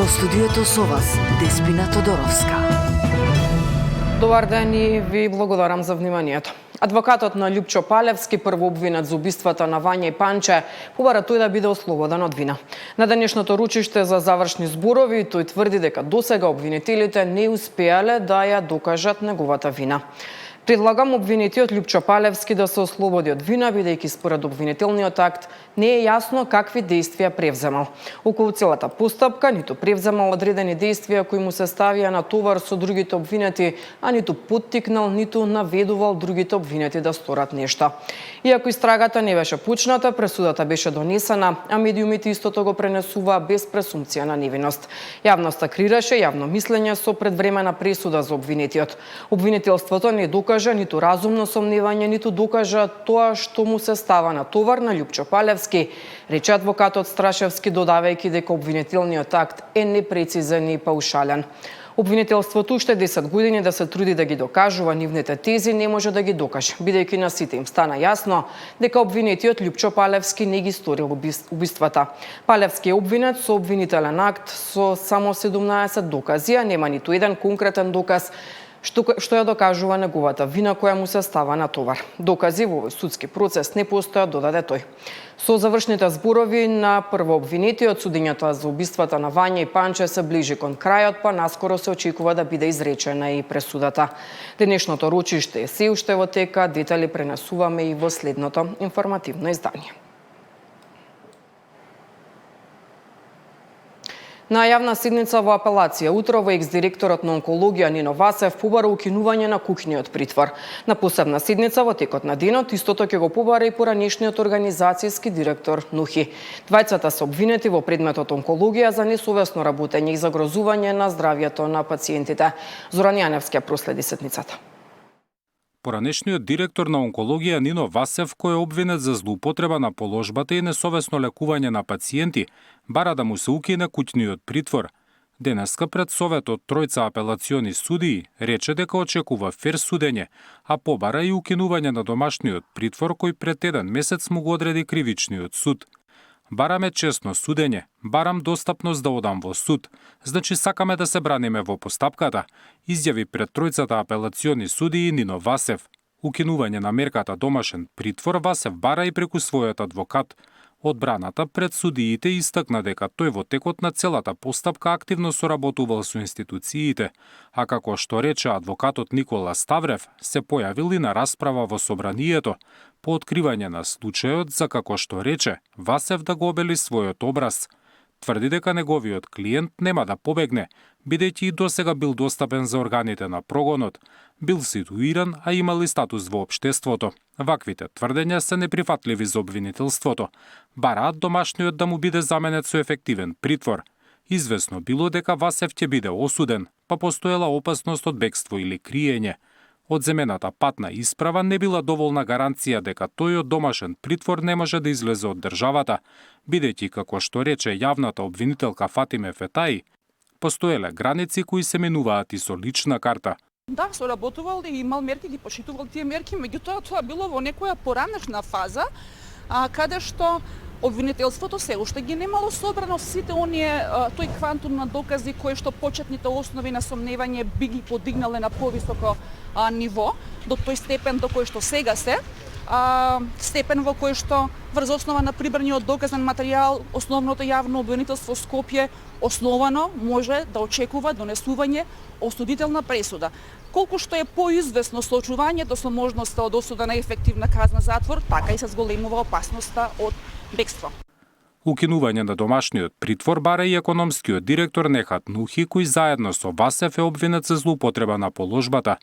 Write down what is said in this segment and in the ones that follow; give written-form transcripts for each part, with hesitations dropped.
Во студиото со вас, Деспина Тодоровска. Добар ден и ви благодарам за вниманието. Адвокатот на Љупчо Палевски, прво обвинет за убиствата на Вања и Панче, побара тој да биде ослободен од вина. На денешното ручиште за завршни зборови тој тврди дека досега обвинителите не успеале да ја докажат неговата вина. Предлагам обвинетиот Љупчо Палевски да се ослободи од вина, бидејќи според обвинителниот акт не е јасно какви действија превземал. Околу целата постапка ниту превземал одредени действија кои му се ставија на товар со другите обвинети, а ниту поттикнал, ниту наведувал другите обвинети да сторат нешто. Иако истрагата не беше почната, пресудата беше донесена, а медиумите истото го пренесуваа без пресумпција на невиност. Јавноста креираше јавно мислење со предвремена пресуда за обвинетиот. Обвинителството не докажа ниту разумно сомневање, ниту докажа тоа што му се става на товар на Љупчо Палевски, рече адвокатот Страшевски, додавајќи дека обвинителниот акт е непрецизен и паушален. Обвинителството уште 10 години да се труди да ги докажува нивните тези не може да ги докаже, бидејќи на сите им стана јасно дека обвинетиот Љупчо Палевски не ги сторил убиствата. Палевски е обвинет со обвинителен акт со само 17 докази, а нема ниту еден конкретен доказ што ја докажува неговата вина која му се става на товар. Докази во овој судски процес не постојат, додаде тој. Со завршните зборови на првообвинетиот, судењето за убиствата на Вања и Панче се ближи кон крајот, па наскоро се очекува да биде изречена и пресудата. Денешното рочиште е се уште во тека, детали пренесуваме и во следното информативно издание. На јавна седница во апелација утро во екс-директорот на онкологија Нино Васев побара укинување на куќниот притвор. На посебна седница во текот на денот истото ќе го побара и поранешниот организацијски директор Нухи. Двајцата се обвинети во предметот онкологија за несовесно работење и загрозување на здравјето на пациентите. Зоран Јаневски проследи седницата. Поранешниот директор на онкологија Нино Васев, кој е обвинет за злоупотреба на положбата и несовесно лекување на пациенти, бара да му се укине куќниот притвор. Денеска пред советот тројца апелациони судии рече дека очекува фер судење, а побара и укинување на домашниот притвор кој пред еден месец му го одреди кривичниот суд. Бараме честно судење, барам достапност да одам во суд, значи сакаме да се браниме во постапката, изјави пред тројцата апелациони судии Нино Васев. Укинување на мерката домашен притвор Васев бара и преку својот адвокат. Одбраната пред судиите истакна дека тој во текот на целата постапка активно соработувал со институциите, а како што рече адвокатот Никола Ставрев, се појавил и на расправа во собранието по откривање на случајот за, како што рече, Васев да го обели својот образ. Тврди дека неговиот клиент нема да побегне, бидејќи и досега бил достапен за органите на прогонот, бил ситуиран, а имал и статус во општеството. Ваквите тврдења се неприфатливи за обвинителството. Бараат домашниот да му биде заменет со ефективен притвор. Известно било дека Васев ќе биде осуден, па постоела опасност од бегство или криење. Одземената патна исправа не била доволна гаранција дека тој од домашен притвор не може да излезе од државата, бидејќи, како што рече јавната обвинителка Фатиме Фетаи, постоеле граници кои се менуваат и со лична карта. Да, соработувал и имал мерки, ги почитувал тие мерки, меѓутоа тоа било во некоја поранешна фаза, каде што обвинителството се уште ги немало собрано сите оние тој квантум на докази кои што почетните основи на сомневање би ги подигнале на повисоко ниво, до тој степен до кој што сега се, степен во кој што врз основа на прибраниот доказен материјал основното јавно обвинителство Скопје основано може да очекува донесување осудителна пресуда. Колку што е поизвестно соочувањето со можноста од осуда на ефективна казна затвор, така и се зголемува опасноста од бегство. Укинување на домашниот притвор бара и економскиот директор Нехат Нухи, кој заедно со Васев е обвинет за злоупотреба на положбата.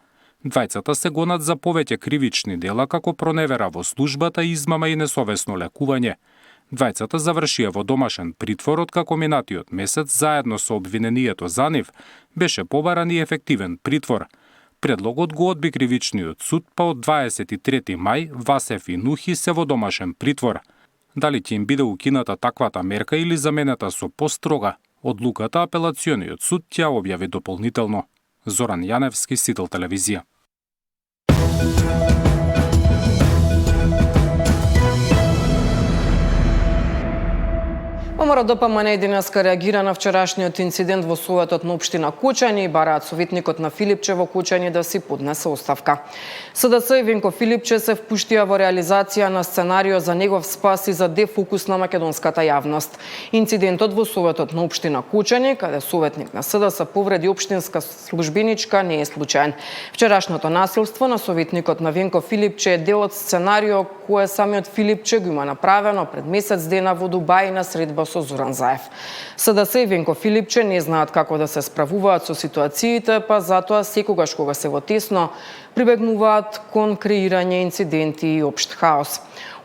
Двајцата се гонат за повеќе кривични дела како проневера во службата, измама и несовесно лекување. Двајцата завршија во домашен притвор откако минатиот месец заедно со обвинението за нив беше побаран и ефективен притвор. Предлогот го одби кривичниот суд, па од 23 мај Васев и Нухи се во домашен притвор. Дали ќе им биде укината таквата мерка или заменета со построга, одлуката апелациониот суд ќе објави дополнително. Зоран Јаневски, Сител телевизија. ВМРО ДПМН денеска реагира на вчерашниот инцидент во Советот на општина Кучани и бараат советникот на Филипче во Кучани да си поднесе оставка. СДС и Венко Филипче се впуштија во реализација на сценарио за негов спас и за дефокус на македонската јавност. Инцидентот во Советот на општина Кучани, каде советник на СДС повреди општинска службеничка, не е случаен. Вчерашното насилство на советникот на Венко Филипче е дел од сценарио кое самиот Филипче го има направено пред месец дена во Дубај на средба со Зоран Заев. СДС и Венко Филипче не знаат како да се справуваат со ситуациите, па затоа секогаш кога се во тесно, прибегнуваат кон креирање инциденти и општ хаос.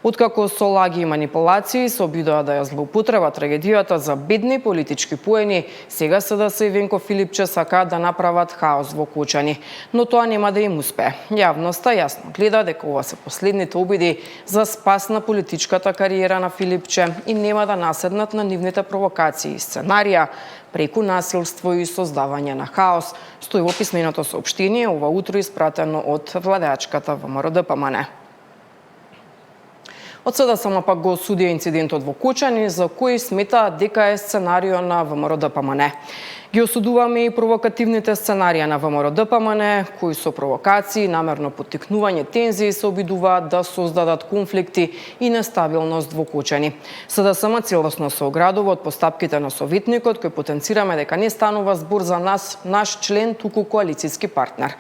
Откако со лаги и манипулации се обидоа да ја злоупотреба трагедијата за бедни политички поени, сега СДС и Венко Филипче сакаат да направат хаос во Кучани. Но тоа нема да им успее. Јавноста јасно гледа дека ова се последните обиди за спас на политичката кариера на Филипче и нема да наседнат на нивните провокации и сценарија преку насилство и создавање на хаос, стои во писменото соопштение ова утро испратено од владеачката ВМРО ДПМН. Од СДСМ пак го осудија инцидентот во Кучани, за кој сметаат дека е сценарио на ВМРО ДПМН. Ги осудуваме и провокативните сценарија на ВМРО ДПМН, кои со провокации, намерно поттикнување тензии се обидуваат да создадат конфликти и нестабилност во Кучани. СДСМ целосно се оградува од постапките на советникот, кој потенцираме дека не станува збор за наш член, туку коалицијски партнер.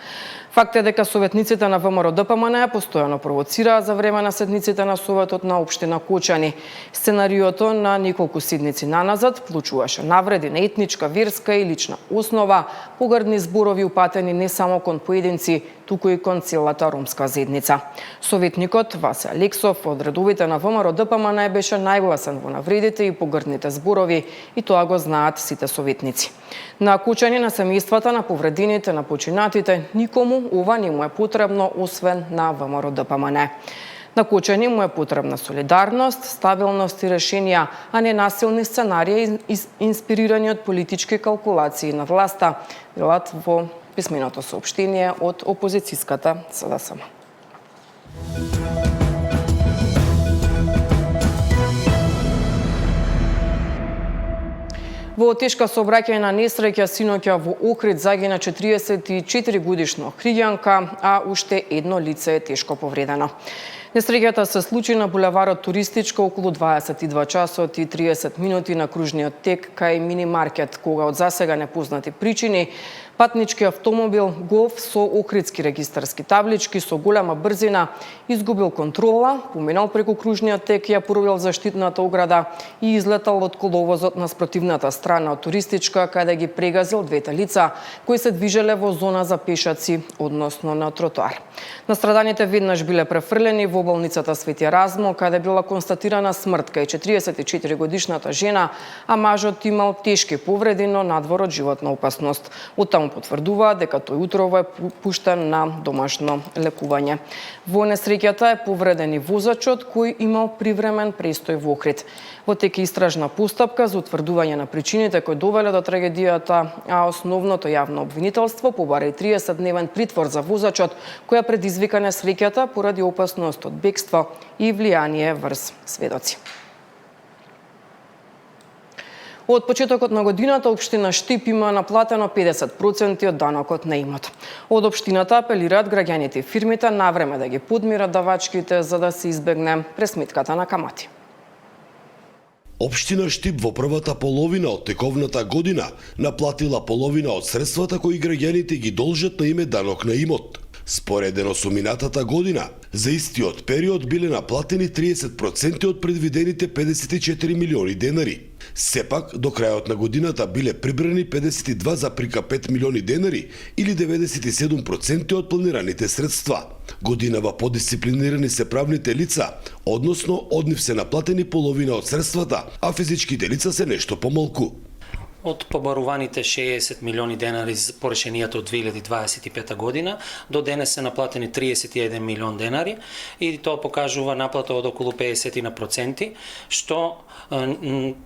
Факт е дека советниците на ВМРО ДПМН постојано провоцираат за време на седниците на Советот на општина Кучани. Сценариото на неколку седници наназад вклучуваше навреди на етничка, верска и лична основа, погрдни зборови упатени не само кон поединци, туку и кон целата ромска заедница. Советникот Васе Алексов од редовите на ВМРО ДПМН беше најгласен во навредите и погрдните зборови и тоа го знаат сите советници. На Кучани, на семејствата на повредените, на починатите, никому ова не му е потребно освен на ВМРО ДПМН. На Кучани му е потребна солидарност, стабилност и решенија, а не насилни сценарии инспирирани од политички калкулации на власта, велат во писменото соопштение од опозицијската СДСМ. Во тешка сообраќајна несреќа синоќа во Охрид загина 44 годишна охриѓанка, а уште едно лице е тешко повредено. Несреќата се случи на булеварот Туристичка околу 22 часот и 30 минути на кружниот тек кај мини-маркет, кога од засега непознати причини патнички автомобил Голф со охридски регистарски таблички со голема брзина изгубил контрола, поминал преку кружниот тек, ја поробил заштитната ограда и излетал од коловозот на спротивната страна од Туристичка, каде ги прегазил двете лица кои се движеле во зона за пешаци, односно на тротоар. Настраданите веднаш биле префрлени во болницата Свети Еразмо, каде била констатирана смрт кај 44 годишната жена, а мажот имал тешки повреди, но надвор од животна опасност. Оттаму потврдуваат дека тој утрово е пуштен на домашно лекување. Во несреќата е повреден и возачот кој имал привремен престој во Охрид. Во тек истражна постапка за утврдување на причините кои довеле до трагедијата, а основното јавно обвинителство побара и 30-дневен притвор за возачот која предизвика несреќата поради опасност од бегство и влијание врз сведоци. Од почетокот на годината општина Штип има наплатено 50% од данокот на имот. Од општината апелираат граѓаните и фирмите навреме да ги подмират давачките за да се избегне пресметката на камати. Општина Штип во првата половина од тековната година наплатила половина од средствата кои граѓаните ги должат на име данок на имот. Споредено со минатата година, за истиот период биле наплатени 30% од предвидените 54 милиони денари. Сепак, до крајот на годината биле прибрани 52,5 милиони денари или 97% од планираните средства. Годинава подисциплинирани се правните лица, односно од нив се наплатени половина од средствата, а физичките лица се нешто помалку. Од побаруваните 60 милиони денари по решенијата од 2025 година, до денес се наплатени 31 милион денари и тоа покажува наплата од околу 50%, што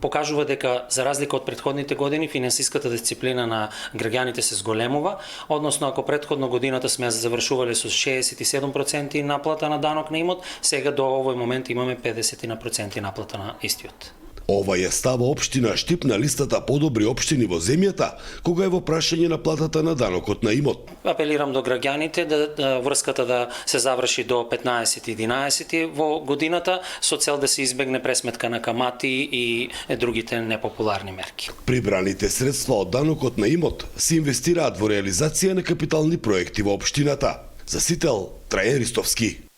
покажува дека за разлика од претходните години финансиската дисциплина на граѓаните се зголемува, односно ако претходно годината сме завршувале со 67% наплата на данок на имот, сега до овој момент имаме 50% наплата на истиот. Ова ја става општина Штип на листата подобри општини во земјата, кога е во прашање на платата на данокот на имот. Апелирам до граѓаните да врската да се заврши до 15.11 во годината со цел да се избегне пресметка на камати и другите непопуларни мерки. Прибраните средства од данокот на имот се инвестираат во реализација на капитални проекти во општината. За Сител, Трајан Ристовски.